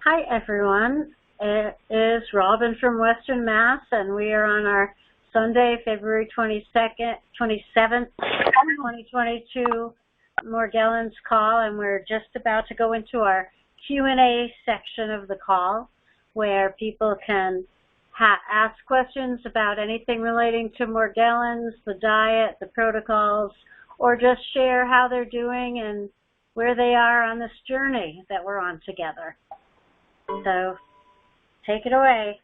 Hi, everyone. It is Robin from Western Mass, and we are on our Sunday, February 27th, 2022 Morgellons call, and we're just about to go into our Q&A section of the call, where people can ask questions about anything relating to Morgellons, the diet, the protocols, or just share how they're doing and where they are on this journey that we're on together. So, take it away.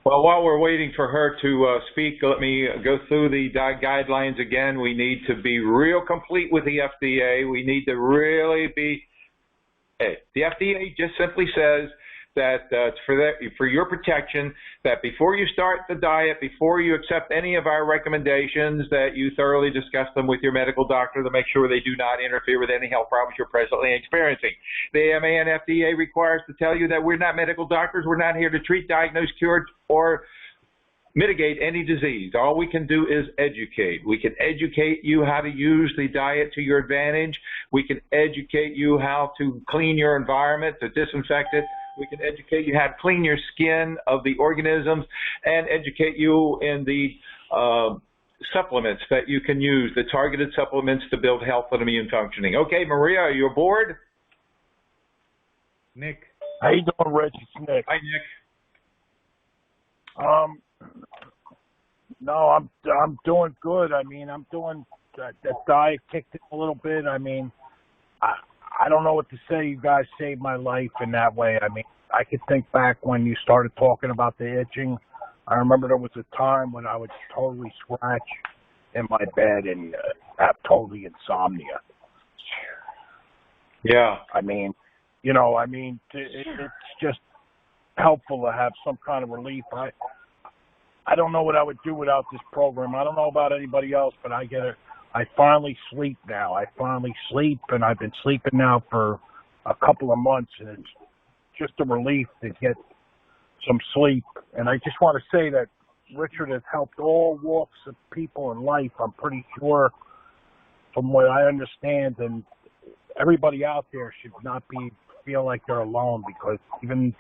Well, while we're waiting for her to speak, let me go through the guidelines again. We need to be real complete with the FDA. We need to really be, the FDA just simply says that for your protection, that before you start the diet, before you accept any of our recommendations, that you thoroughly discuss them with your medical doctor to make sure they do not interfere with any health problems you're presently experiencing. The AMA and FDA requires to tell you that we're not medical doctors. We're not here to treat, diagnose, cure, or mitigate any disease. All we can do is educate. We can educate you how to use the diet to your advantage. We can educate you how to clean your environment, to disinfect it. We can educate you how to clean your skin of the organisms, and educate you in the supplements that you can use, the targeted supplements to build health and immune functioning. Okay, Maria, are you aboard? Nick. How you doing, Rich? It's Nick. Hi, Nick. No, I'm doing good. I mean, I'm doing that diet kicked in a little bit. I mean, I don't know what to say. You guys saved my life in that way. I mean, I could think back when you started talking about the itching. I remember there was a time when I would totally scratch in my bed and have totally insomnia. Yeah. I mean, it's just helpful to have some kind of relief. I don't know what I would do without this program. I don't know about anybody else, but I finally sleep now. I finally sleep, and I've been sleeping now for a couple of months, and it's just a relief to get some sleep. And I just want to say that Richard has helped all walks of people in life, I'm pretty sure, from what I understand, and everybody out there should not feel like they're alone, because even,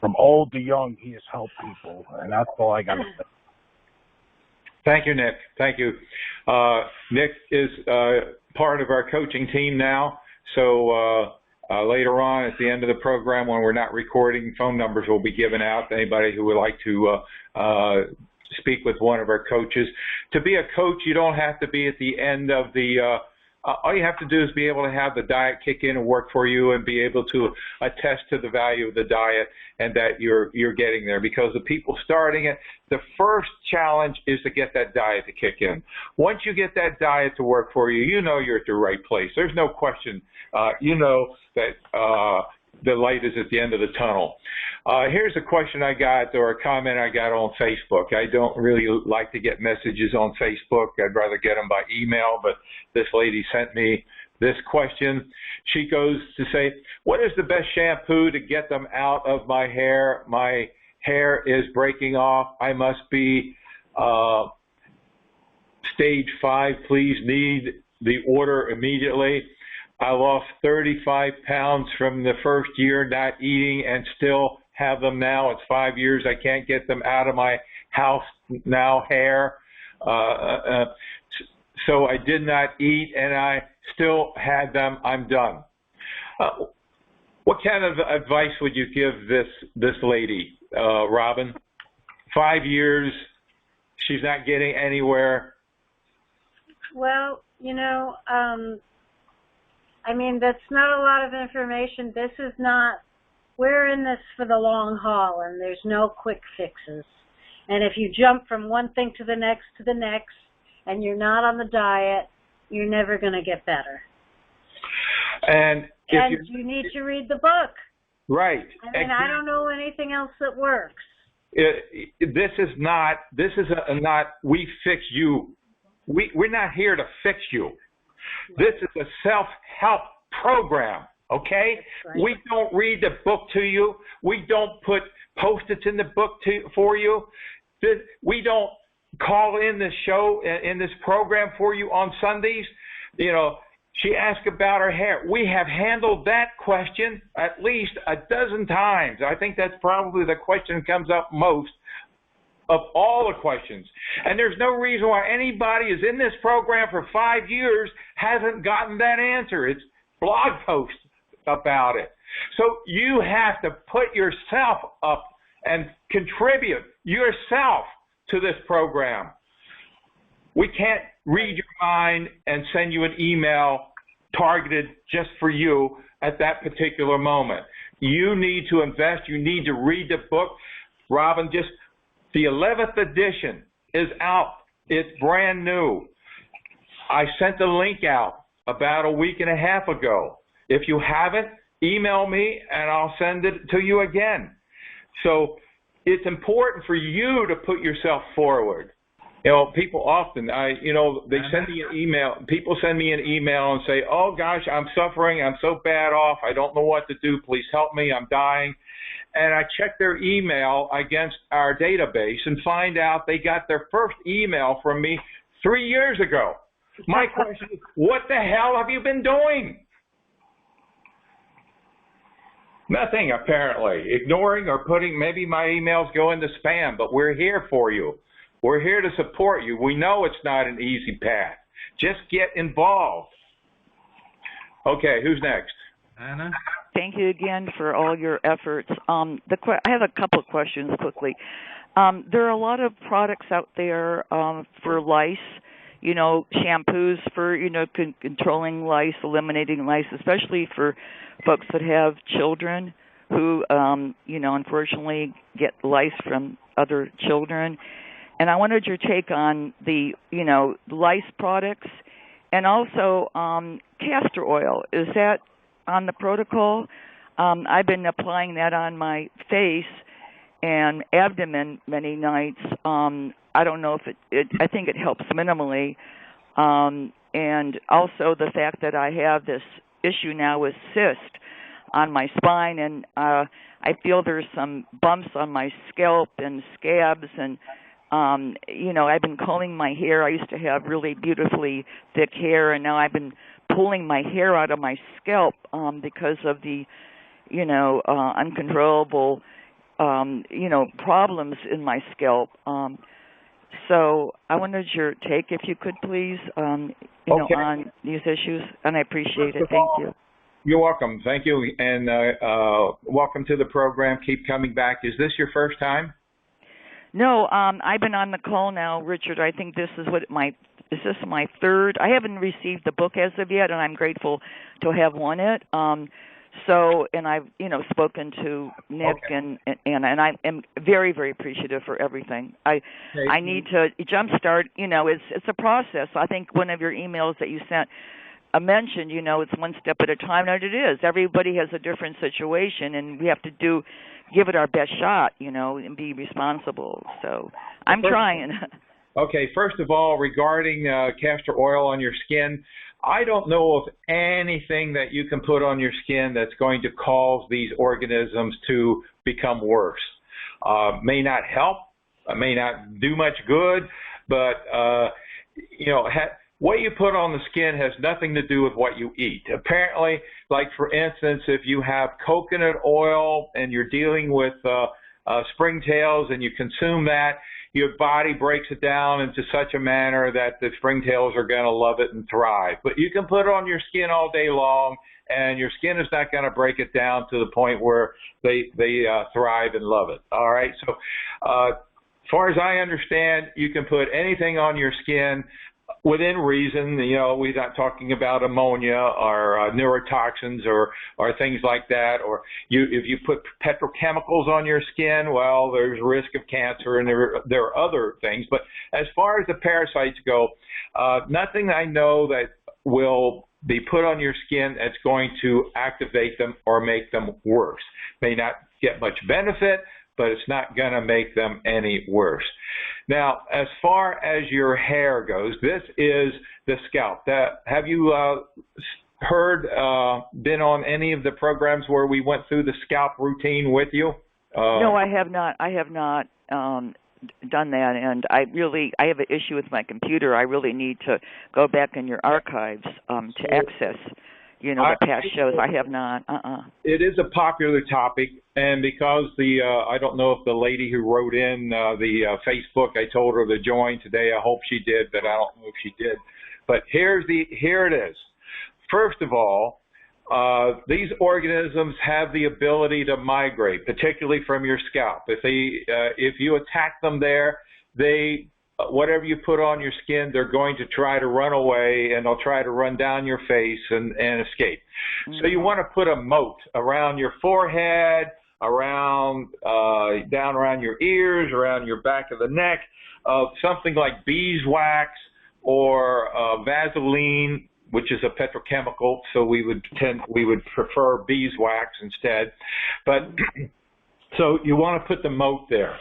from old to young, he has helped people, and that's all I got to say. Thank you, Nick. Thank you. Nick is part of our coaching team now, so later on at the end of the program, when we're not recording, phone numbers will be given out to anybody who would like to speak with one of our coaches. To be a coach, you don't have to be at the end of the all you have to do is be able to have the diet kick in and work for you, and be able to attest to the value of the diet and that you're getting there. Because the people starting it, the first challenge is to get that diet to kick in. Once you get that diet to work for you, you know you're at the right place. There's no question. You know that the light is at the end of the tunnel. Here's a question I got, or a comment I got on Facebook. I don't really like to get messages on Facebook. I'd rather get them by email, but this lady sent me this question. She goes to say, what is the best shampoo to get them out of my hair? My hair is breaking off. I must be stage 5. Please, need the order immediately. I lost 35 pounds from the first year not eating, and still have them now. It's 5 years. I can't get them out of my house now, hair. So I did not eat, and I still had them. I'm done. What kind of advice would you give this lady, Robin? 5 years, she's not getting anywhere. Well, I mean, that's not a lot of information. This is not, we're in this for the long haul, and there's no quick fixes. And if you jump from one thing to the next, and you're not on the diet, you're never going to get better. And you need to read the book. Right. I mean, I don't know anything else that works. This is not, we fix you. We're not here to fix you. This is a self-help program, okay? Right. We don't read the book to you. We don't put Post-its in the book for you. We don't call in this show, in this program for you on Sundays. She asked about her hair. We have handled that question at least a dozen times. I think that's probably the question that comes up most of all the questions. And there's no reason why anybody is in this program for 5 years hasn't gotten that answer. It's blog posts about it. So you have to put yourself up and contribute yourself to this program. We can't read your mind and send you an email targeted just for you at that particular moment. You need to invest. You need to read the book. Robin, just the 11th edition is out. It's brand new. I sent the link out about a week and a half ago. If you haven't, email me and I'll send it to you again. So it's important for you to put yourself forward. You know, people often, they send me an email. People send me an email and say, oh, gosh, I'm suffering. I'm so bad off. I don't know what to do. Please help me. I'm dying. And I check their email against our database and find out they got their first email from me 3 years ago. My question is, what the hell have you been doing? Nothing, apparently. Ignoring or putting, maybe my emails go into spam, but we're here for you. We're here to support you. We know it's not an easy path. Just get involved. Okay, who's next? Anna? Thank you again for all your efforts. I have a couple of questions quickly. There are a lot of products out there for lice, shampoos for, controlling lice, eliminating lice, especially for folks that have children who, unfortunately get lice from other children. And I wanted your take on the, lice products and also castor oil. Is that on the protocol? I've been applying that on my face and abdomen many nights. I don't know if I think it helps minimally. And also the fact that I have this issue now with cyst on my spine, and I feel there's some bumps on my scalp and scabs, and I've been combing my hair. I used to have really beautifully thick hair, and now I've been pulling my hair out of my scalp because of the, uncontrollable, problems in my scalp. So I wanted your take, if you could, please, Okay. on these issues, and I appreciate it. Thank you. You're welcome. Thank you, and welcome to the program. Keep coming back. Is this your first time? No, I've been on the call now, Richard. I think this is is this my third? I haven't received the book as of yet, and I'm grateful to have won it. And I've, spoken to Nick, Okay. and I am very, very appreciative for everything. I need to jumpstart, it's a process. I think one of your emails that you sent mentioned, it's one step at a time, and it is. Everybody has a different situation, and we have to give it our best shot, and be responsible. So I'm trying. Okay, first of all, regarding castor oil on your skin, I don't know of anything that you can put on your skin that's going to cause these organisms to become worse. May not help, may not do much good, but, what you put on the skin has nothing to do with what you eat. Apparently, like for instance, if you have coconut oil and you're dealing with springtails and you consume that, your body breaks it down into such a manner that the springtails are going to love it and thrive. But you can put it on your skin all day long, and your skin is not going to break it down to the point where they thrive and love it. All right. So as far as I understand, you can put anything on your skin within reason. We're not talking about ammonia or neurotoxins or things like that. Or if you put petrochemicals on your skin, well, there's risk of cancer, and there are other things. But as far as the parasites go, nothing I know that will be put on your skin that's going to activate them or make them worse. May not get much benefit, but it's not going to make them any worse. Now, as far as your hair goes, this is the scalp. Have you been on any of the programs where we went through the scalp routine with you? No, I have not. done that, and I have an issue with my computer. I really need to go back in your archives to access, the past shows. I have not. It is a popular topic, and because I don't know if the lady who wrote in the Facebook, I told her to join today. I hope she did, but I don't know if she did. But here it is. First of all, these organisms have the ability to migrate, particularly from your scalp. If you attack them there, whatever you put on your skin, they're going to try to run away, and they'll try to run down your face and escape. So you want to put a moat around your forehead, down around your ears, around your back of the neck, something like beeswax or Vaseline, which is a petrochemical, so we would prefer beeswax instead. But so you want to put the moat there.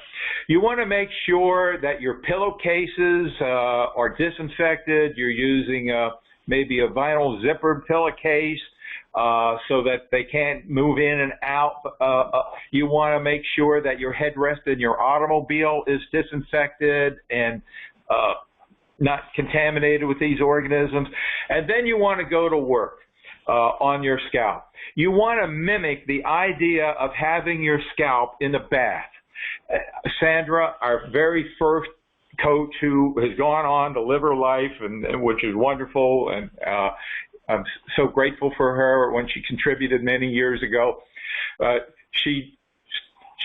You want to make sure that your pillowcases are disinfected. You're using maybe a vinyl zippered pillowcase so that they can't move in and out. You want to make sure that your headrest in your automobile is disinfected and not contaminated with these organisms. And then you want to go to work on your scalp. You want to mimic the idea of having your scalp in a bath. Sandra, our very first coach who has gone on to live her life, and which is wonderful, and I'm so grateful for her when she contributed many years ago. She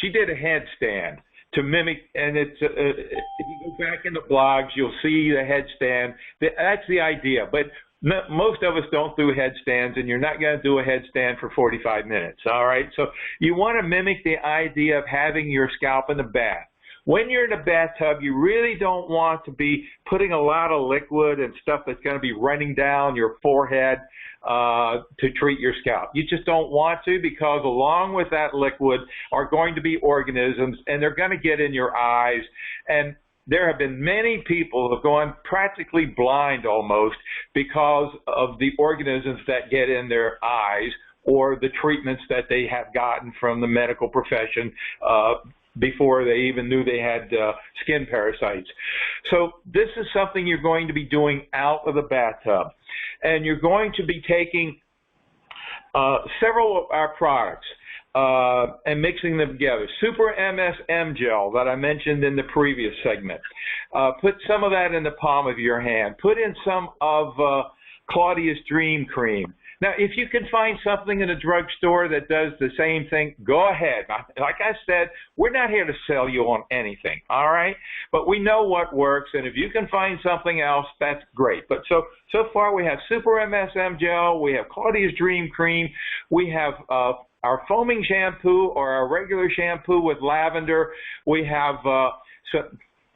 did a headstand to mimic, and it's if you go back in the blogs, you'll see the headstand. That's the idea, but most of us don't do headstands, and you're not going to do a headstand for 45 minutes, all right? So you want to mimic the idea of having your scalp in the bath. When you're in a bathtub, you really don't want to be putting a lot of liquid and stuff that's going to be running down your forehead to treat your scalp. You just don't want to, because along with that liquid are going to be organisms, and they're going to get in your eyes. And there have been many people who have gone practically blind almost because of the organisms that get in their eyes or the treatments that they have gotten from the medical profession before they even knew they had skin parasites. So this is something you're going to be doing out of the bathtub. And you're going to be taking several of our products and mixing them together. Super MSM gel that I mentioned in the previous segment. Put some of that in the palm of your hand. Put in some of Claudia's Dream Cream. Now, if you can find something in a drugstore that does the same thing, go ahead. Like I said, we're not here to sell you on anything, all right? But we know what works, and if you can find something else, that's great. But so far we have Super MSM gel, we have Claudia's Dream Cream, we have our foaming shampoo or our regular shampoo with lavender. We have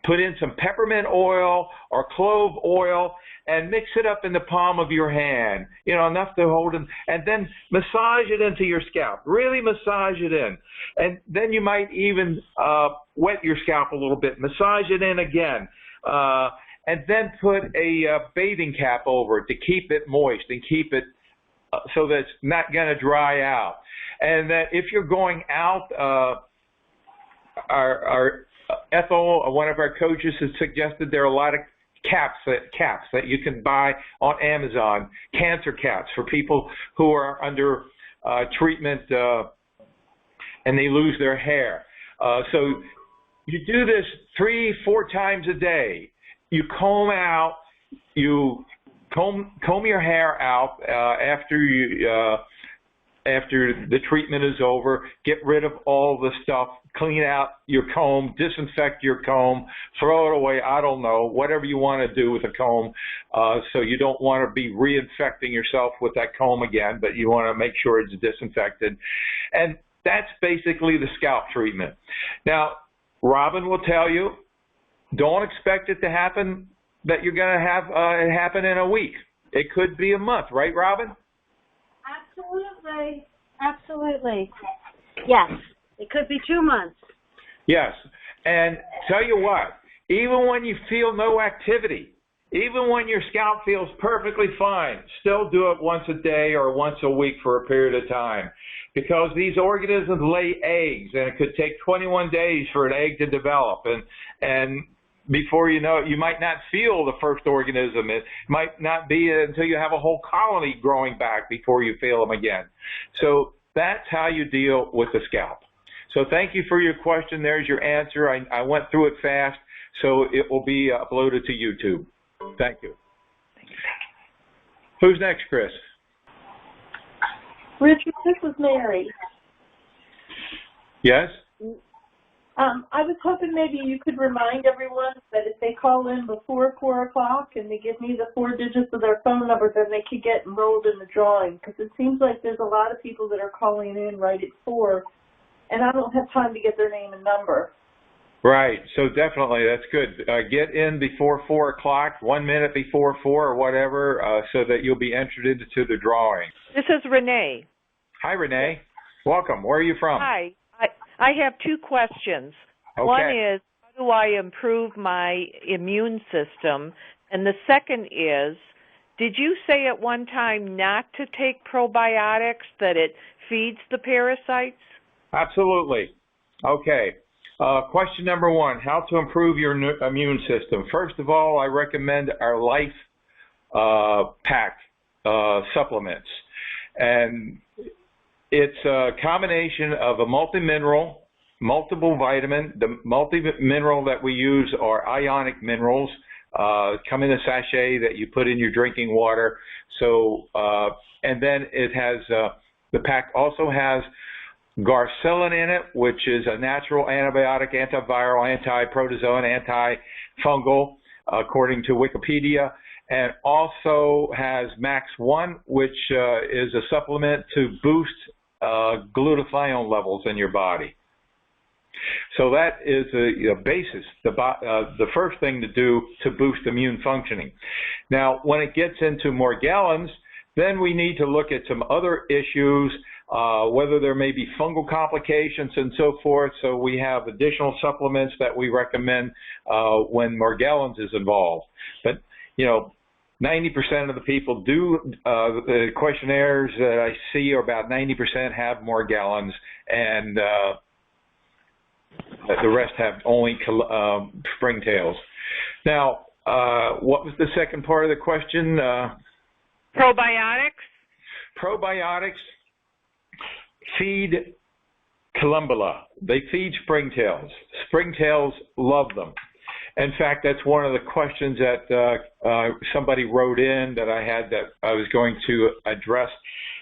put in some peppermint oil or clove oil and mix it up in the palm of your hand, enough to hold it, and then massage it into your scalp. Really massage it in. And then you might even wet your scalp a little bit, massage it in again, and then put a bathing cap over it to keep it moist and keep it so that it's not going to dry out. And that if you're going out, our Ethel, one of our coaches, has suggested there are a lot of caps that you can buy on Amazon, cancer caps for people who are under treatment and they lose their hair. So you do this 3-4 times a day. You comb your hair out after the treatment is over. Get rid of all the stuff, clean out your comb, disinfect your comb, throw it away, I don't know, whatever you want to do with a comb. So you don't want to be reinfecting yourself with that comb again, but you want to make sure it's disinfected. And that's basically the scalp treatment. Now, Robin will tell you, don't expect it to happen, that you're going to have it happen in a week. It could be a month, right, Robin? Absolutely. Absolutely. Yes. It could be 2 months. Yes. And tell you what, even when you feel no activity, Even when your scalp feels perfectly fine, still do it once a day or once a week for a period of time, because these organisms lay eggs, and it could take 21 days for an egg to develop, and before you know it, you might not feel the first organism. It might not be until you have a whole colony growing back before you feel them again. So that's how you deal with the scalp. So thank you for your question. There's your answer. I went through it fast, so it will be uploaded to YouTube. Thank you. Who's next, Chris? Richard, this is Mary. Yes? I was hoping maybe you could remind everyone that if they call in before 4 o'clock and they give me the 4 digits of their phone number, then they could get enrolled in the drawing, because it seems like there's a lot of people that are calling in right at 4, and I don't have time to get their name and number. Right. So definitely, that's good. Get in before 4 o'clock, 1 minute before 4 or whatever, so that you'll be entered into the drawing. This is Renee. Hi, Renee. Welcome. Where are you from? Hi. I have 2 questions. Okay. One is, how do I improve my immune system? And the second is, did you say at one time not to take probiotics, that it feeds the parasites? Absolutely. Okay. Question number 1, how to improve your immune system. First of all, I recommend our Life Pack supplements. And it's a combination of a multi-mineral, multiple vitamin. The multi-mineral that we use are ionic minerals, come in a sachet that you put in your drinking water. So, and then it has, the pack also has garcellin in it, which is a natural antibiotic, antiviral, anti-protozoan, antifungal, according to Wikipedia, and also has Max 1, which is a supplement to boost glutathione levels in your body. So that is a basis, the first thing to do to boost immune functioning. Now, when it gets into Morgellons, then we need to look at some other issues, whether there may be fungal complications and so forth. So we have additional supplements that we recommend when Morgellons is involved. But, 90% of the people do, the questionnaires that I see are about 90% have Morgellons, and the rest have only springtails. Now, what was the second part of the question? Probiotics? Probiotics feed columbella. They feed springtails. Springtails love them. In fact, that's one of the questions that somebody wrote in that I had that I was going to address,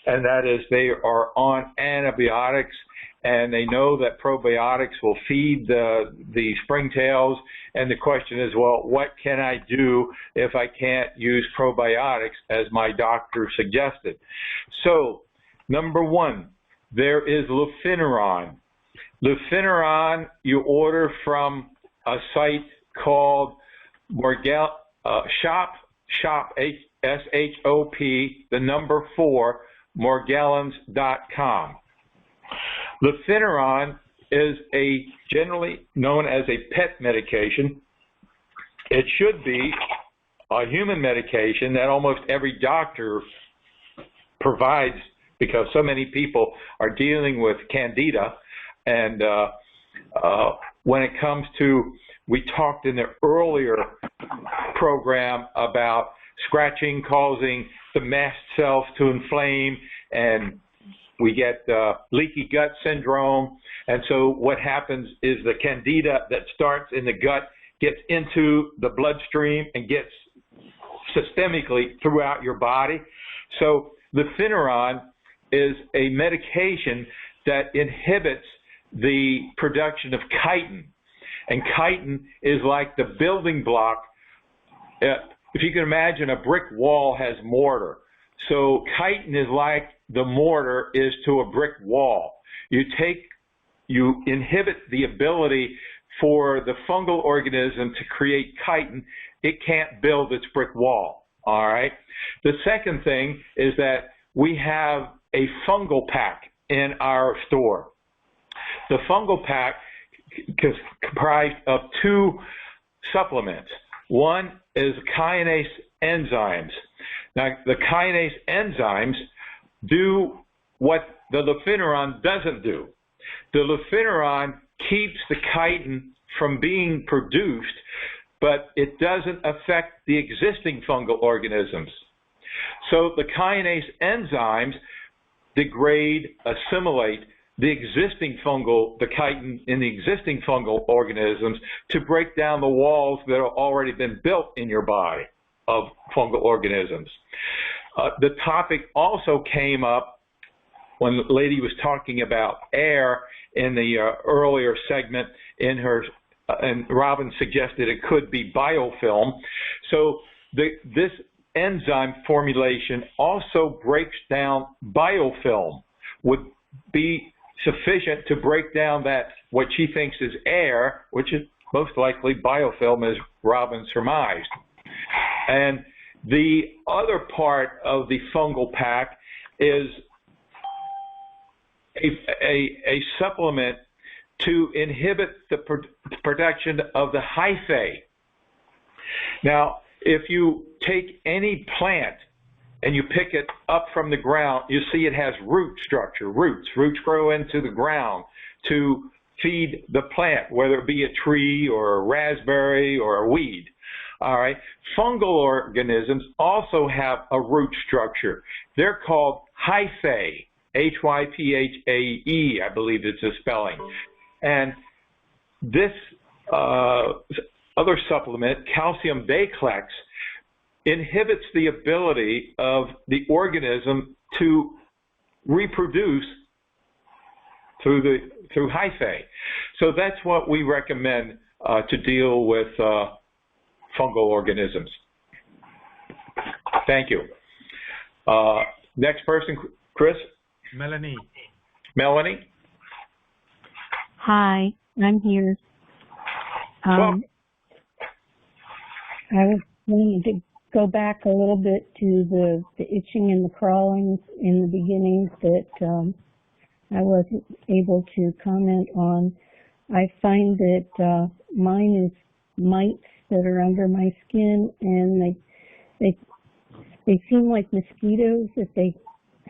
and that is they are on antibiotics, and they know that probiotics will feed the springtails, and the question is, well, what can I do if I can't use probiotics as my doctor suggested? So, number 1, there is lufenuron. Lufenuron you order from a site called Shop, S-H-O-P, the number 4, Morgellons.com. Lufenuron is generally known as a pet medication. It should be a human medication that almost every doctor provides, because so many people are dealing with candida. And when it comes to, we talked in the earlier program about scratching causing the mast cells to inflame, and we get leaky gut syndrome. And so what happens is the candida that starts in the gut gets into the bloodstream and gets systemically throughout your body. So lufenuron is a medication that inhibits the production of chitin. And chitin is like the building block. If you can imagine, a brick wall has mortar. So chitin is like the mortar is to a brick wall. You inhibit the ability for the fungal organism to create chitin. It can't build its brick wall, all right? The second thing is that we have a fungal pack in our store. The fungal pack is comprised of 2 supplements. One is kinase enzymes. Now, the kinase enzymes do what the lufenuron doesn't do. The lufenuron keeps the chitin from being produced, but it doesn't affect the existing fungal organisms. So the kinase enzymes degrade, assimilate the chitin in the existing fungal organisms to break down the walls that have already been built in your body of fungal organisms. The topic also came up when the lady was talking about air in the earlier segment in her, and Robin suggested it could be biofilm. So this enzyme formulation also breaks down biofilm, would be sufficient to break down that what she thinks is air, which is most likely biofilm, as Robin surmised. And the other part of the fungal pack is a supplement to inhibit the production of the hyphae. Now, if you take any plant and you pick it up from the ground, you see it has root structure, roots. Roots grow into the ground to feed the plant, whether it be a tree or a raspberry or a weed. All right. Fungal organisms also have a root structure. They're called hyphae, Hyphae, I believe it's a spelling. And this other supplement, calcium Bayclex, inhibits the ability of the organism to reproduce through hyphae. So that's what we recommend to deal with fungal organisms. Thank you. Next person, Chris? Melanie. Melanie? Hi, I'm here. I was wanting to go back a little bit to the itching and the crawling in the beginning that I wasn't able to comment on. I find that mine is mites that are under my skin, and they seem like mosquitoes, that they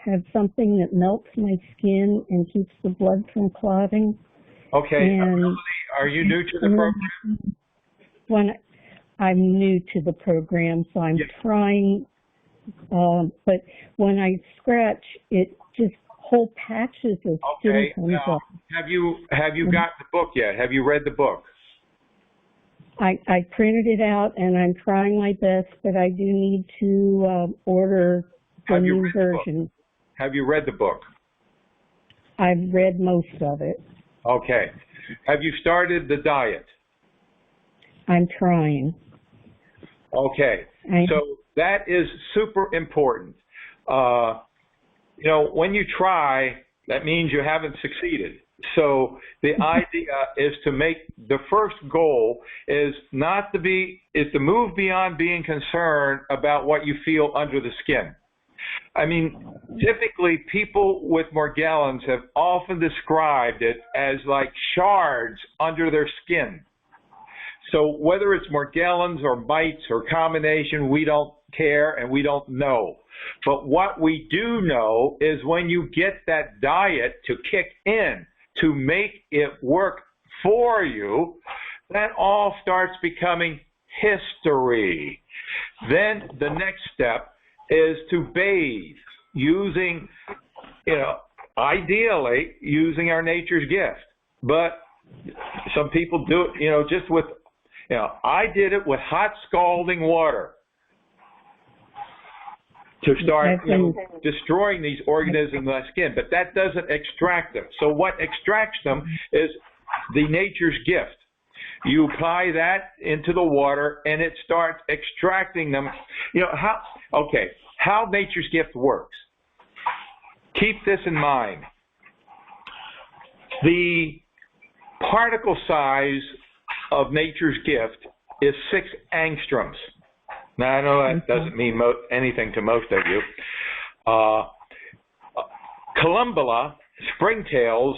have something that melts my skin and keeps the blood from clotting. Okay. And are you new to the program? I'm new to the program, so I'm trying, but when I scratch, it just whole patches of skin comes up. Have you got the book yet? Have you read the book? I printed it out, and I'm trying my best, but I do need to order the new version. Have you read the book? I've read most of it. Okay. Have you started the diet? I'm trying. Okay. So that is super important. You know, when you try, that means you haven't succeeded. So the idea is to make the first goal is to move beyond being concerned about what you feel under the skin. I mean, typically people with Morgellons have often described it as like shards under their skin. So whether it's Morgellons or mites or combination, we don't care and we don't know. But what we do know is when you get that diet to kick in, to make it work for you, that all starts becoming history. Then the next step is to bathe using, ideally using our nature's gift. But some people do it, just with, I did it with hot scalding water to start destroying these organisms in the skin, but that doesn't extract them. So what extracts them is the nature's gift. You apply that into the water and it starts extracting them. How nature's gift works. Keep this in mind. The particle size of nature's gift is 6 angstroms. Now, I know that doesn't mean anything to most of you. Columbella, springtails,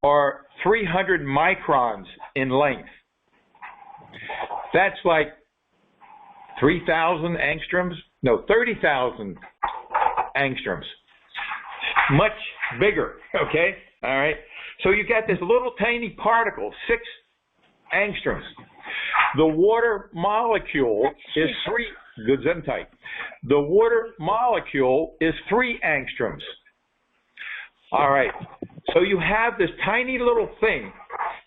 are 300 microns in length. That's like 3,000 angstroms? No, 30,000 angstroms. Much bigger, okay? All right? So you got this little tiny particle, 6 angstroms. The water molecule is 3, Gesundheit. The water molecule is 3 angstroms. All right. So you have this tiny little thing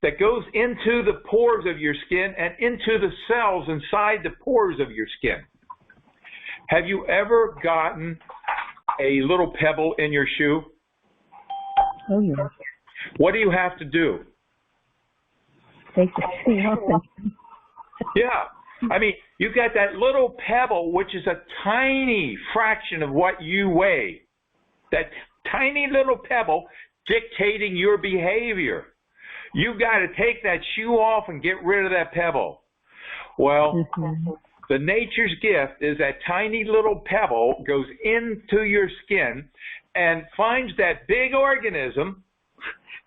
that goes into the pores of your skin and into the cells inside the pores of your skin. Have you ever gotten a little pebble in your shoe? Oh, yeah. What do you have to do? Take the shoe off. Yeah. I mean, you got that little pebble, which is a tiny fraction of what you weigh. That tiny little pebble dictating your behavior. You've got to take that shoe off and get rid of that pebble. Well, the nature's gift is that tiny little pebble goes into your skin and finds that big organism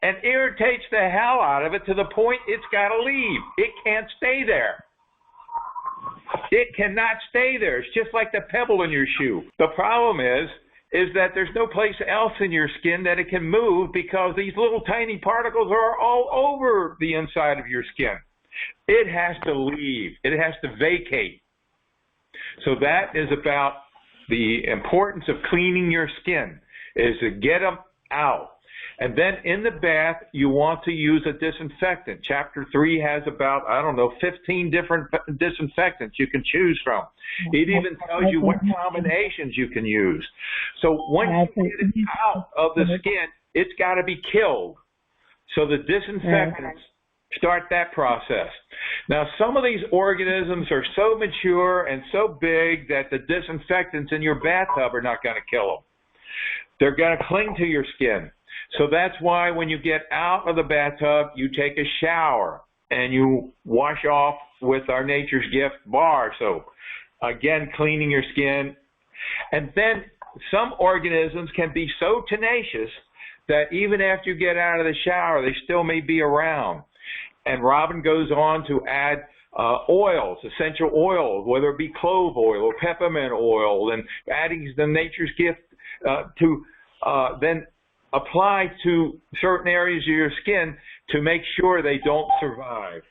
and irritates the hell out of it to the point it's got to leave. It can't stay there. It cannot stay there. It's just like the pebble in your shoe. The problem is that there's no place else in your skin that it can move because these little tiny particles are all over the inside of your skin. It has to leave. It has to vacate. So that is about the importance of cleaning your skin, is to get them out. And then in the bath, you want to use a disinfectant. Chapter 3 has about, 15 different disinfectants you can choose from. It even tells you what combinations you can use. So once you get it out of the skin, it's got to be killed. So the disinfectants start that process. Now, some of these organisms are so mature and so big that the disinfectants in your bathtub are not going to kill them. They're going to cling to your skin. So that's why when you get out of the bathtub, you take a shower and you wash off with our Nature's Gift bar soap. Again, cleaning your skin. And then some organisms can be so tenacious that even after you get out of the shower, they still may be around. And Robin goes on to add oils, essential oils, whether it be clove oil or peppermint oil, and adding the Nature's Gift to then apply to certain areas of your skin to make sure they don't survive.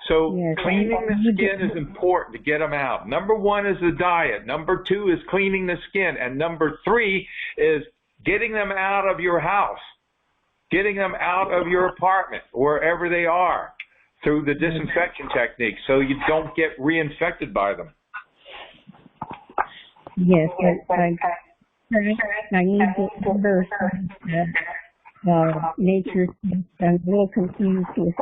So cleaning the skin is important to get them out. Number 1 is the diet. Number 2 is cleaning the skin. And number 3 is getting them out of your house, getting them out of your apartment, wherever they are, through the disinfection technique so you don't get reinfected by them. Yes, I need to converse that Nature's Gift. I'm a little confused with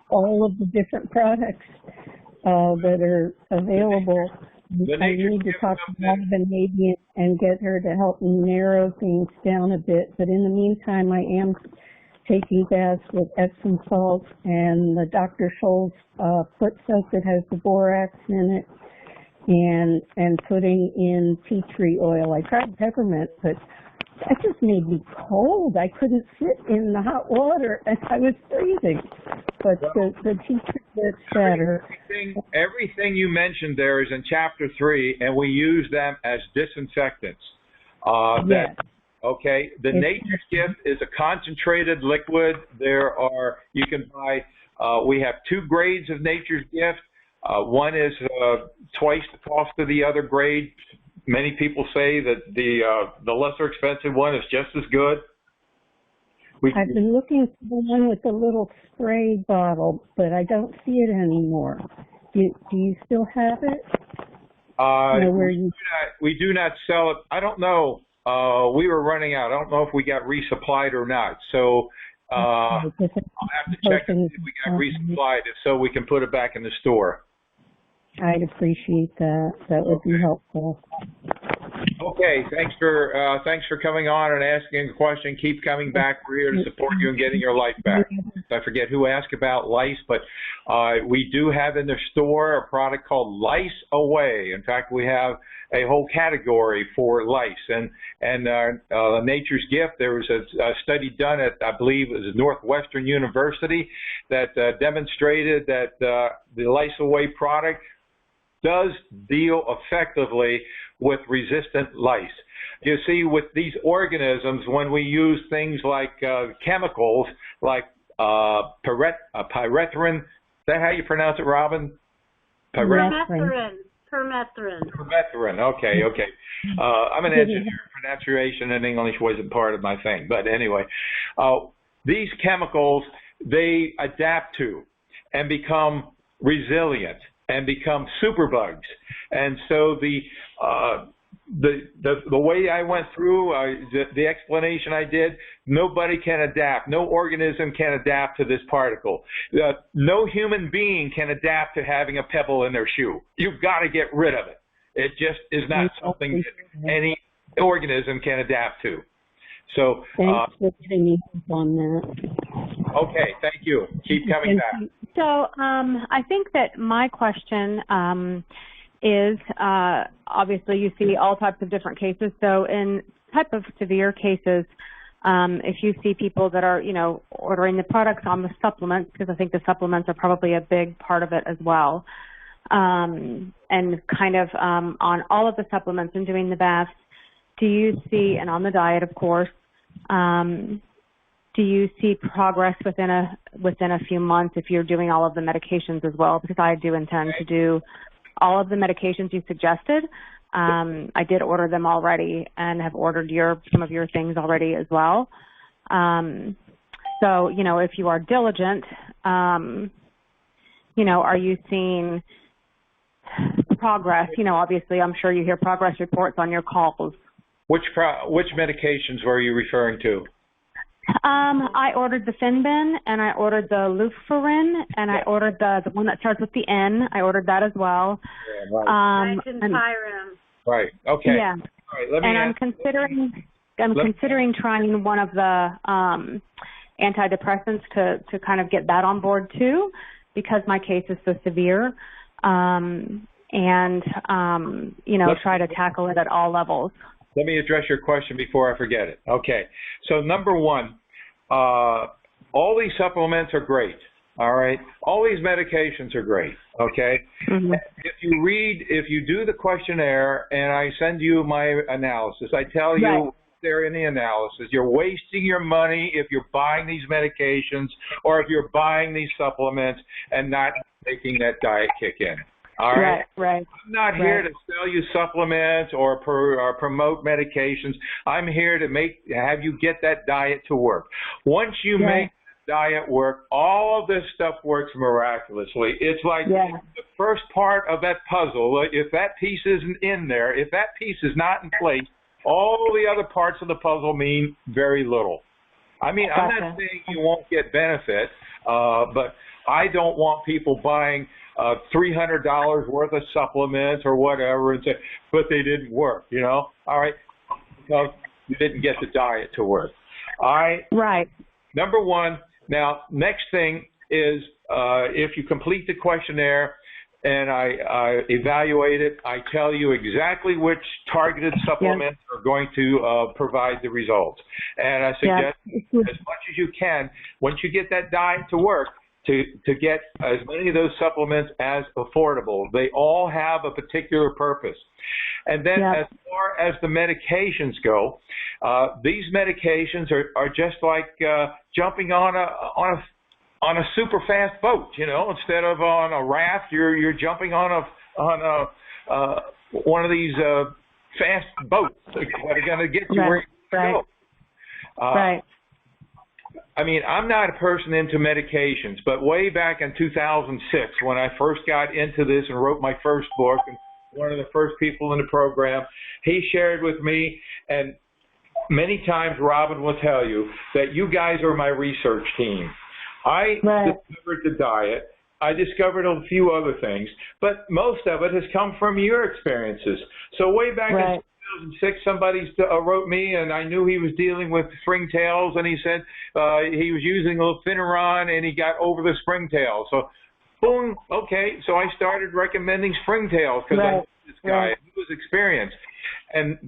all of the different products that are available. I need to talk to Robin maybe and get her to help me narrow things down a bit. But in the meantime, I am taking baths with Epsom salt and the Dr. Scholl's foot soap that has the borax in it, and putting in tea tree oil. I tried peppermint, but that just made me cold. I couldn't sit in the hot water, and I was freezing. But the tea tree gets better. Everything you mentioned there is in Chapter 3, and we use them as disinfectants. Okay, the Nature's Gift is a concentrated liquid. You can buy, we have 2 grades of Nature's Gift. One is twice the cost of the other grade. Many people say that the lesser expensive one is just as good. I've been looking for the one with the little spray bottle, but I don't see it anymore. Do you still have it? We do not sell it. I don't know. We were running out. I don't know if we got resupplied or not. So I'll have to check and see if we got resupplied. If so, we can put it back in the store. I'd appreciate that. That would be helpful. Okay, thanks for coming on and asking a question. Keep coming back. We're here to support you and getting your life back. I forget who asked about lice, but we do have in the store a product called Lice Away. In fact, we have a whole category for lice. And Nature's Gift, there was a study done at, I believe it was Northwestern University, that demonstrated that the Lice Away product does deal effectively with resistant lice. You see, with these organisms, when we use things like chemicals like pyrethrin, is that how you pronounce it, Robin? Permethrin. Permethrin. Okay. I'm an engineer. Pronunciation in English wasn't part of my thing, but anyway, these chemicals, they adapt to and become resilient and become superbugs. And so the way I went through the explanation I did, nobody can adapt. No organism can adapt to this particle. No human being can adapt to having a pebble in their shoe. You've got to get rid of it. It just is not something that any organism can adapt to. So thanks for getting me on that. Okay, thank you. Keep coming back. So I think that my question is, obviously you see all types of different cases. So in type of severe cases, if you see people that are, ordering the products on the supplements, because I think the supplements are probably a big part of it as well, and kind of on all of the supplements and doing the best, do you see, and on the diet, of course, do you see progress within a few months if you're doing all of the medications as well? Because I do intend to do all of the medications you suggested. I did order them already and have ordered some of your things already as well. So, if you are diligent, are you seeing progress? Obviously, I'm sure you hear progress reports on your calls. Which medications were you referring to? I ordered the Finbin, and I ordered the lufenuron, and I ordered the one that starts with the N. I ordered that as well. Yeah, right. Right. Okay. Yeah. All right, I'm considering trying one of the antidepressants to kind of get that on board too, because my case is so severe, and try to tackle it at all levels. Let me address your question before I forget it. Okay. So number one, all these supplements are great. All right. All these medications are great. Okay. Mm-hmm. If you do the questionnaire and I send you my analysis, I tell you right there in the analysis, you're wasting your money if you're buying these medications or if you're buying these supplements and not making that diet kick in. All right. Right. I'm not here to sell you supplements or promote medications. I'm here to have you get that diet to work. Once you make the diet work, all of this stuff works miraculously. It's like the first part of that puzzle. If that piece isn't in there, if that piece is not in place, all the other parts of the puzzle mean very little. I mean, I'm not saying you won't get benefit, but I don't want people buying $300 worth of supplements or whatever and say, but they didn't work, All right, because you didn't get the diet to work. All right. Right. Number one. Now, next thing is if you complete the questionnaire and I evaluate it, I tell you exactly which targeted supplements are going to provide the results. And I suggest as much as you can, once you get that diet to work, to get as many of those supplements as affordable. They all have a particular purpose. And then as far as the medications go, these medications are just like jumping on a super fast boat, instead of on a raft, you're jumping on one of these fast boats that are going to get you where you want to go. Right. I mean, I'm not a person into medications, but way back in 2006, when I first got into this and wrote my first book, and one of the first people in the program, he shared with me, and many times Robin will tell you, that you guys are my research team. I discovered the diet. I discovered a few other things, but most of it has come from your experiences. So way back in 2006, somebody wrote me, and I knew he was dealing with springtails, and he said he was using lufenuron, and he got over the springtail. So, boom, okay. So I started recommending springtails because I knew this guy, he was experienced. And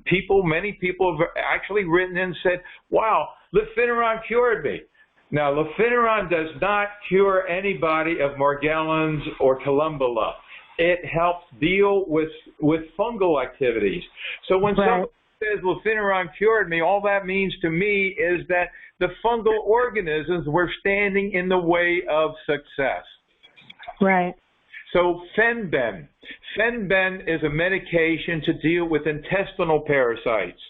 many people have actually written in and said, wow, lufenuron cured me. Now, lufenuron does not cure anybody of Morgellons or Columbella. it helps deal with fungal activities. So when someone says lufenuron cured me, all that means to me is that the fungal organisms were standing in the way of success. Right. So Fenben is a medication to deal with intestinal parasites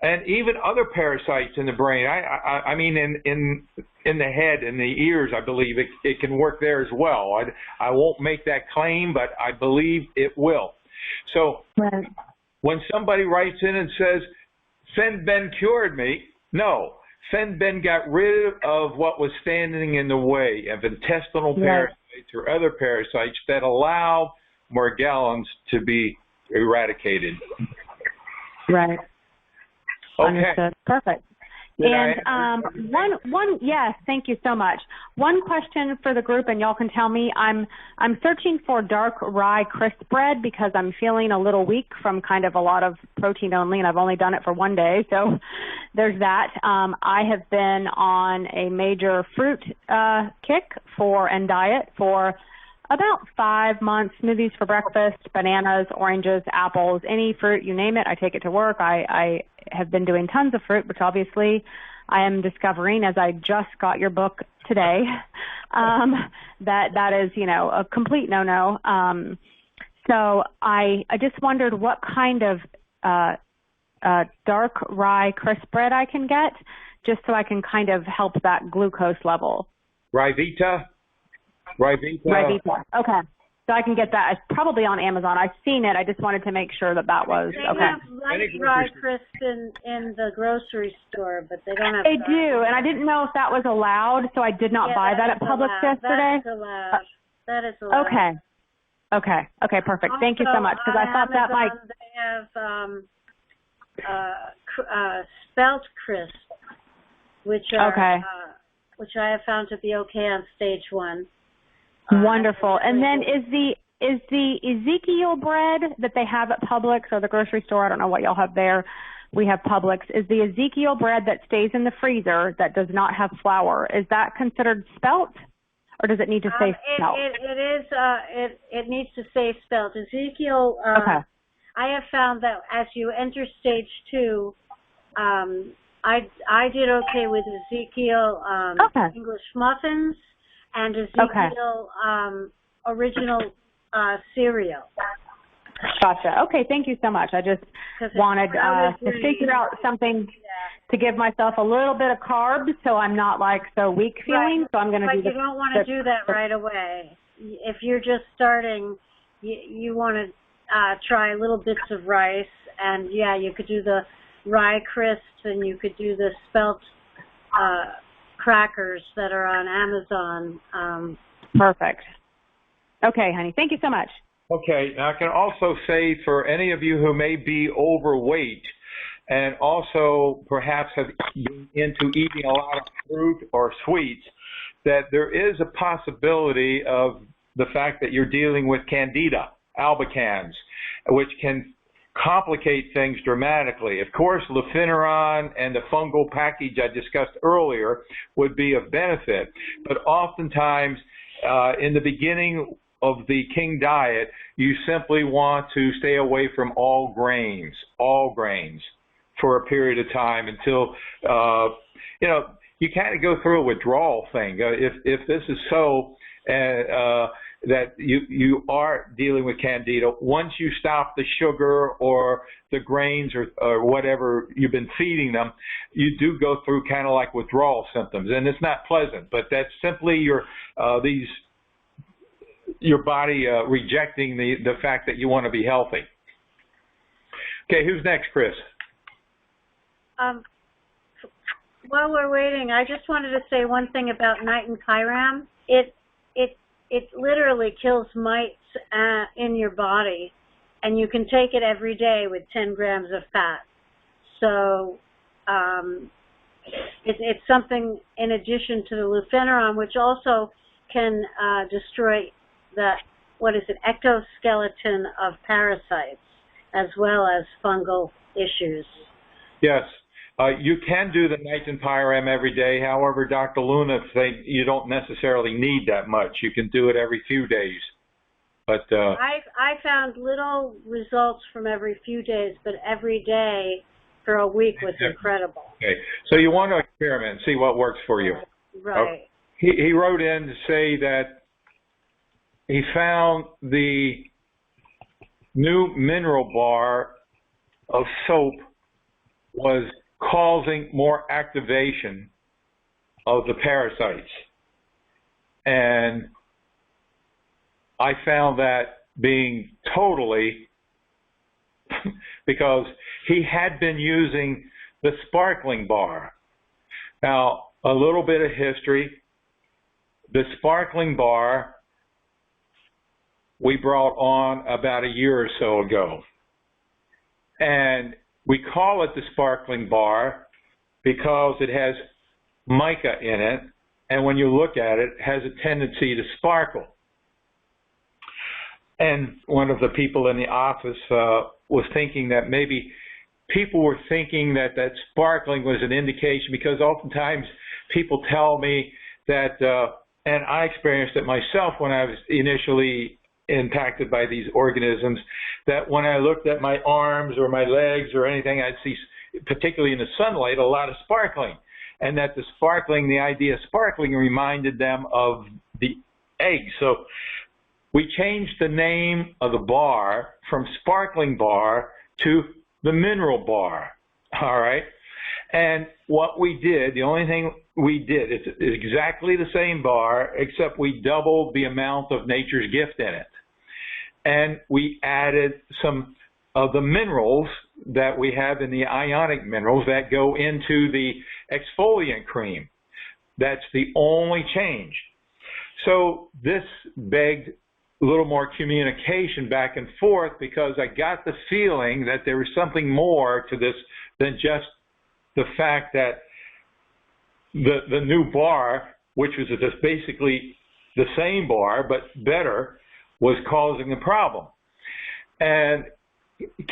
and even other parasites in the brain. I mean, in the head, in the ears, I believe it can work there as well. I won't make that claim, but I believe it will. So when somebody writes in and says, Fenben cured me, no. Fenben got rid of what was standing in the way of intestinal parasites or other parasites that allow Morgellons to be eradicated. Right. Okay. Understood. Perfect. Yes, thank you so much. One question for the group, and y'all can tell me. I'm searching for dark rye crisp bread because I'm feeling a little weak from kind of a lot of protein only, and I've only done it for one day, so there's that. I have been on a major fruit kick and diet for about 5 months. Smoothies for breakfast, bananas, oranges, apples, any fruit, you name it, I take it to work. I have been doing tons of fruit, which obviously I am discovering as I just got your book today, that is, a complete no-no. So I just wondered what kind of dark rye crisp bread I can get, just so I can kind of help that glucose level. Ryvita? Okay. So I can get that. It's probably on Amazon. I've seen it. I just wanted to make sure that was they have light rye crisp in the grocery store, but they don't have. They do, and I didn't know if that was allowed, so I did not buy that at Publix yesterday. That is allowed. That is allowed. Okay, perfect. Also, thanh you so much, because I thought that might. They have spelt crisp, which I have found to be okay on stage 1. Wonderful. And then is the Ezekiel bread that they have at Publix or the grocery store, I don't know what y'all have there, we have Publix, is the Ezekiel bread that stays in the freezer that does not have flour, is that considered spelt, or does it need to say spelt? It needs to say spelt. Ezekiel, I have found that as you enter stage 2, I did okay with Ezekiel English muffins and Ezekiel original cereal. Gotcha. Okay, thank you so much. I just wanted to figure out something to give myself a little bit of carbs so I'm not so weak feeling. So I'm going to do you don't want to do that right away. If you're just starting, you want to try little bits of rice, and you could do the rye crisps, and you could do the spelt crackers that are on Amazon. Perfect. Okay, honey. Thank you so much. Okay. Now I can also say for any of you who may be overweight and also perhaps have been into eating a lot of fruit or sweets, that there is a possibility of the fact that you're dealing with Candida albicans, which can complicate things dramatically. Of course, lufenuron and the fungal package I discussed earlier would be of benefit, but oftentimes in the beginning of the King diet, you simply want to stay away from all grains for a period of time until, you kind of go through a withdrawal thing. If this is so, that you are dealing with Candida, once you stop the sugar or the grains or whatever you've been feeding them, you do go through kind of like withdrawal symptoms, and it's not pleasant, but that's simply your body rejecting the fact that you want to be healthy. Okay, who's next, Chris? While we're waiting, I just wanted to say one thing about night and pyram. It literally kills mites in your body, and you can take it every day with 10 grams of fat. So it's something in addition to the lufenuron, which also can destroy the ectoskeleton of parasites, as well as fungal issues. Yes. You can do the night and pyram every day. However, Dr. Luna thinks you don't necessarily need that much. You can do it every few days. But I found little results from every few days, but every day for a week was incredible. Okay, so you want to experiment and see what works for you. Right. He wrote in to say that he found the new mineral bar of soap was causing more activation of the parasites. And I found that being totally, because he had been using the sparkling bar. Now, a little bit of history. The sparkling bar we brought on about a year or so ago. And we call it the sparkling bar because it has mica in it, and when you look at it, it has a tendency to sparkle. And one of the people in the office was thinking that maybe people were thinking that that sparkling was an indication, because oftentimes people tell me that, and I experienced it myself when I was initially impacted by these organisms, that when I looked at my arms or my legs or anything, I'd see, particularly in the sunlight, a lot of sparkling. And that the sparkling, the idea of sparkling reminded them of the egg. So we changed the name of the bar from sparkling bar to the mineral bar, all right? And what we did, the only thing we did, it's exactly the same bar, except we doubled the amount of nature's gift in it. And we added some of the minerals that we have in the ionic minerals that go into the exfoliant cream. That's the only change. So this begged a little more communication back and forth, because I got the feeling that there was something more to this than just the fact that the new bar, which was just basically the same bar but better, was causing the problem. And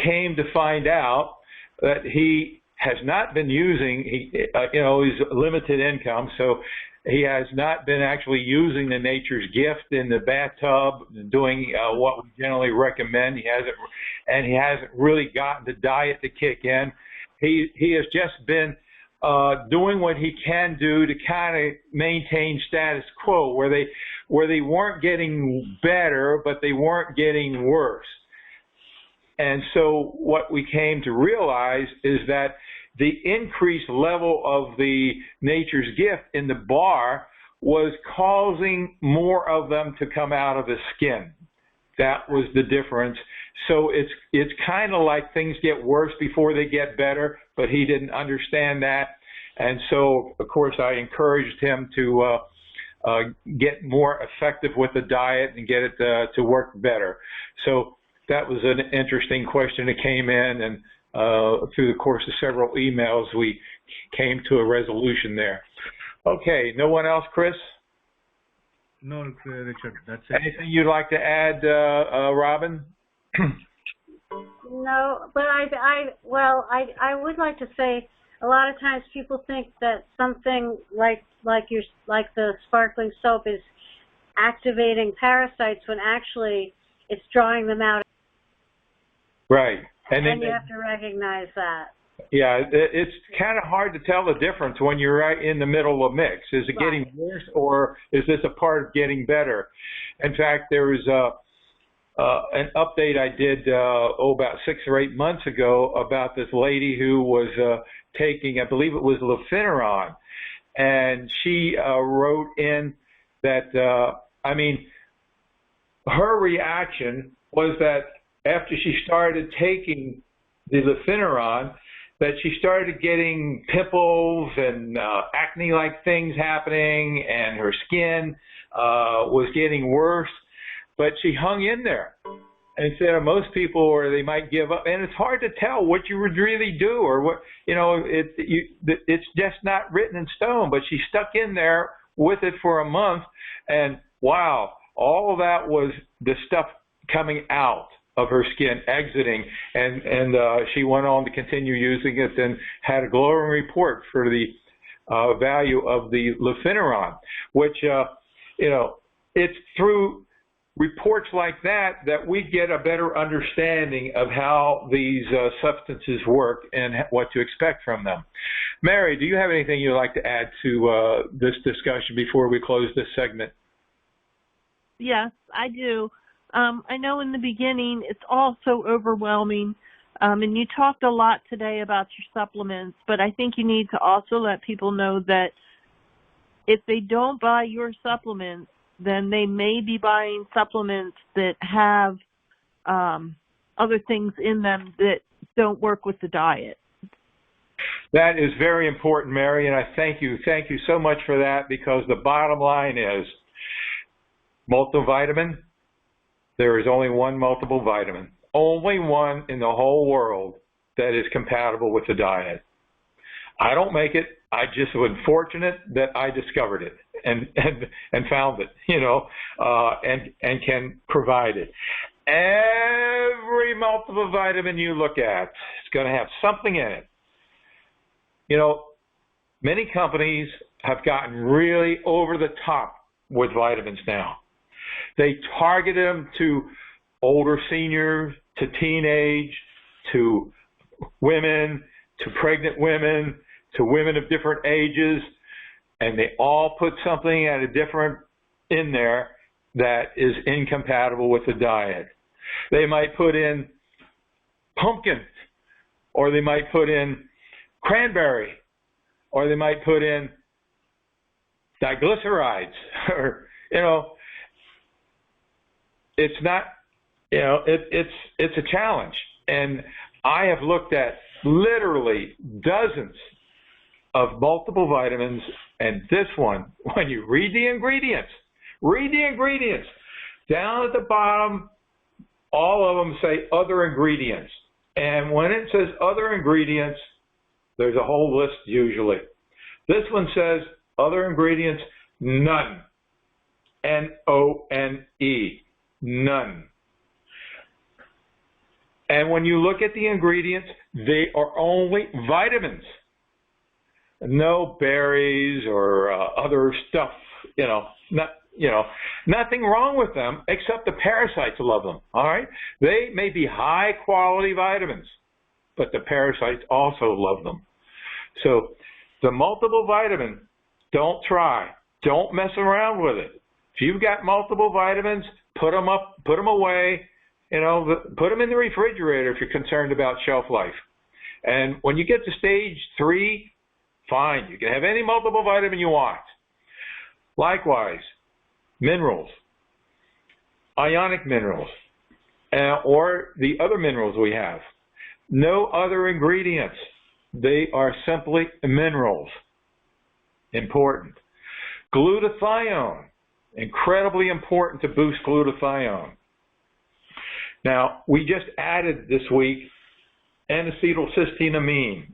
came to find out that he has not been using, he's limited income, so he has not been actually using the nature's gift in the bathtub, doing what we generally recommend. He hasn't really gotten the diet to kick in. He has just been doing what he can do to kind of maintain status quo, where they weren't getting better, but they weren't getting worse. And so what we came to realize is that the increased level of the nature's gift in the bar was causing more of them to come out of the skin. That was the difference. So it's kind of like things get worse before they get better, but he didn't understand that. And so, of course, I encouraged him to get more effective with the diet and get it to work better. So that was an interesting question that came in, and through the course of several emails, we came to a resolution there. Okay, no one else, Chris? No, Richard, that's it. Anything you'd like to add, Robin? No, but I would like to say, a lot of times people think that something like the sparkling soap is activating parasites, when actually it's drawing them out. Right. And then you have to recognize that. Yeah, it's kind of hard to tell the difference when you're right in the middle of mix. Is it getting worse, or is this a part of getting better? In fact, there was an update I did about 6 or 8 months ago about this lady who was taking, I believe it was lufenuron, and she wrote in that, her reaction was that after she started taking the lufenuron, that she started getting pimples and acne-like things happening, and her skin was getting worse, but she hung in there. And instead of most people, or they might give up, and it's hard to tell what you would really do, or what, it's just not written in stone, but she stuck in there with it for a month, and wow, all of that was the stuff coming out of her skin, exiting, and she went on to continue using it and had a glowing report for the value of the lufenuron, which, it's through reports like that we get a better understanding of how these substances work and what to expect from them. Mary, do you have anything you'd like to add to this discussion before we close this segment? Yes, I do. I know in the beginning it's all so overwhelming, and you talked a lot today about your supplements, but I think you need to also let people know that if they don't buy your supplements, then they may be buying supplements that have other things in them that don't work with the diet. That is very important, Mary, and I thank you. Thank you so much for that, because the bottom line is multivitamin, there is only one multiple vitamin, only one in the whole world that is compatible with the diet. I don't make it. I just was fortunate that I discovered it and found it, and can provide it. Every multiple vitamin you look at is going to have something in it. Many companies have gotten really over the top with vitamins now. They target them to older seniors, to teenage, to women, to pregnant women, to women of different ages, and they all put something at a different in there that is incompatible with the diet. They might put in pumpkin, or they might put in cranberry, or they might put in diglycerides, or, it's not, it's a challenge. And I have looked at literally dozens of multiple vitamins, and this one, when you read the ingredients, down at the bottom, all of them say other ingredients. And when it says other ingredients, there's a whole list usually. This one says other ingredients, none. N-O-N-E, none. And when you look at the ingredients, they are only vitamins. No berries or other stuff, nothing wrong with them except the parasites love them, all right? They may be high quality vitamins, but the parasites also love them. So the multiple vitamin, don't mess around with it. If you've got multiple vitamins, put them up, put them away, put them in the refrigerator if you're concerned about shelf life. And when you get to stage 3, fine, you can have any multiple vitamin you want. Likewise, minerals, ionic minerals, or the other minerals we have. No other ingredients. They are simply minerals. Important. Glutathione, incredibly important to boost glutathione. Now, we just added this week N-acetylcysteamine,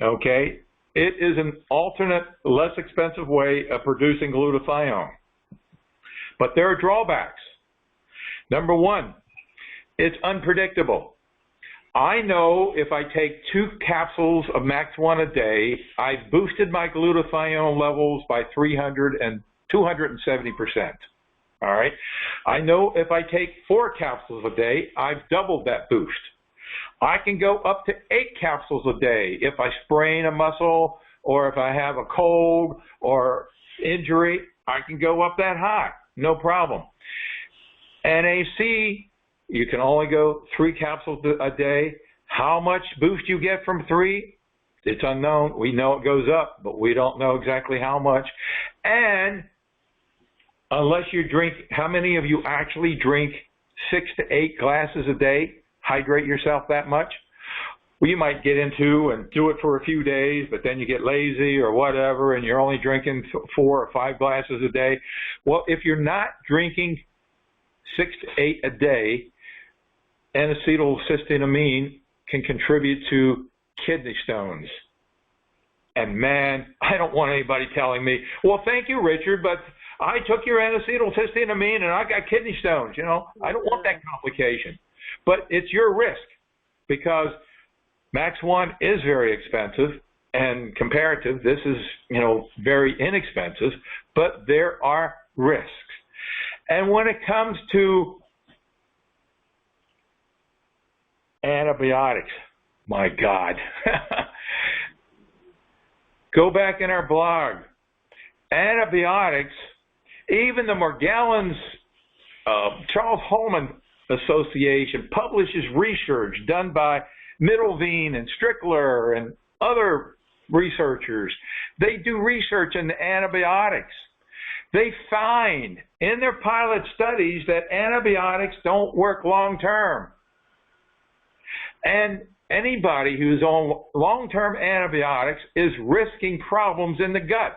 okay? It is an alternate, less expensive way of producing glutathione. But there are drawbacks. Number one, it's unpredictable. I know if I take 2 capsules of Max 1 a day, I've boosted my glutathione levels by 300 and 270%. All right? I know if I take 4 capsules a day, I've doubled that boost. I can go up to 8 capsules a day if I sprain a muscle, or if I have a cold or injury, I can go up that high, no problem. NAC, you can only go 3 capsules a day. How much boost you get from 3? It's unknown. We know it goes up, but we don't know exactly how much. And unless you drink, how many of you actually drink 6 to 8 glasses a day? Hydrate yourself that much? Well, you might get into and do it for a few days, but then you get lazy or whatever, and you're only drinking 4 or 5 glasses a day. Well, if you're not drinking 6 to 8 a day, N-acetylcysteamine can contribute to kidney stones. And man, I don't want anybody telling me, well, thank you, Richard, but I took your N-acetylcysteamine and I got kidney stones. I don't want that complication. But it's your risk, because Max 1 is very expensive, and comparative, this is, very inexpensive, but there are risks. And when it comes to antibiotics, my God. Go back in our blog. Antibiotics, even the Morgellons, Charles Holman Association publishes research done by Middleveen and Strickler and other researchers. They do research in antibiotics. They find in their pilot studies that antibiotics don't work long term. And anybody who's on long-term antibiotics is risking problems in the gut.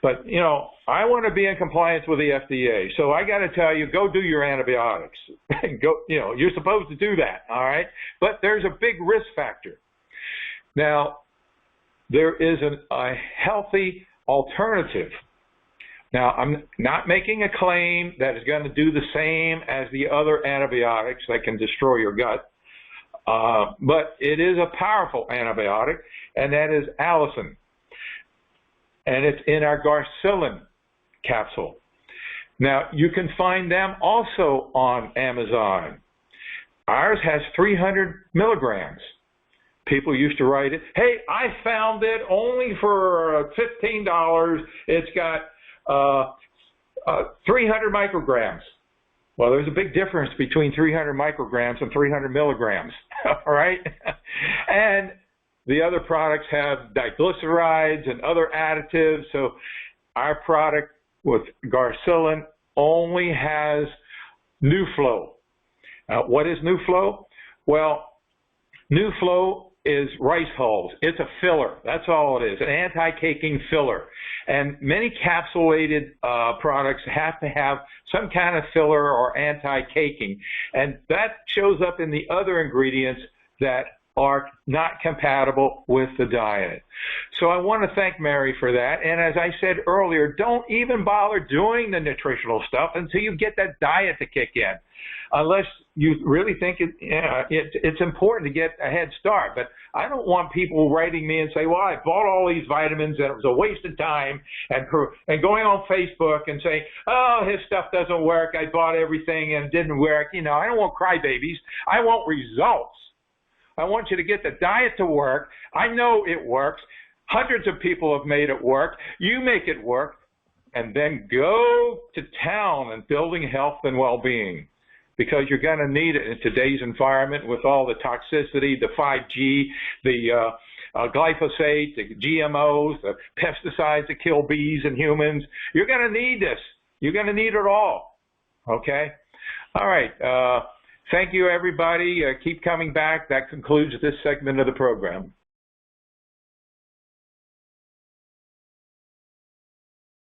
But, you know, I want to be in compliance with the FDA, so I got to tell you, go do your antibiotics. Go, you know, you're supposed to do that, all right? But there's a big risk factor. Now, there is a healthy alternative. Now, I'm not making a claim that it's going to do the same as the other antibiotics that can destroy your gut, but it is a powerful antibiotic, and that is allicin. And it's in our Garcillin capsule. Now, you can find them also on Amazon. Ours has 300 milligrams. People used to write it, hey, I found it only for $15. It's got 300 micrograms. Well, there's a big difference between 300 micrograms and 300 milligrams, all right? And the other products have diglycerides and other additives, so our product with Garcillin only has NuFlow. What is NuFlow? Well, NuFlow is rice hulls. It's a filler. That's all it is, an anti-caking filler. And many capsulated products have to have some kind of filler or anti-caking. And that shows up in the other ingredients that are not compatible with the diet. So I want to thank Mary for that. And as I said earlier, don't even bother doing the nutritional stuff until you get that diet to kick in, unless you really think it's important to get a head start. But I don't want people writing me and say, well, I bought all these vitamins and it was a waste of time, and going on Facebook and saying, oh, his stuff doesn't work. I bought everything and it didn't work. You know, I don't want crybabies. I want results. I want you to get the diet to work. I know it works. Hundreds of people have made it work. You make it work, and then go to town in building health and well-being, because you're going to need it in today's environment with all the toxicity, the 5G, the glyphosate, the GMOs, the pesticides that kill bees and humans. You're going to need this. You're going to need it all, okay? All right. Thank you, everybody. Keep coming back. That concludes this segment of the program.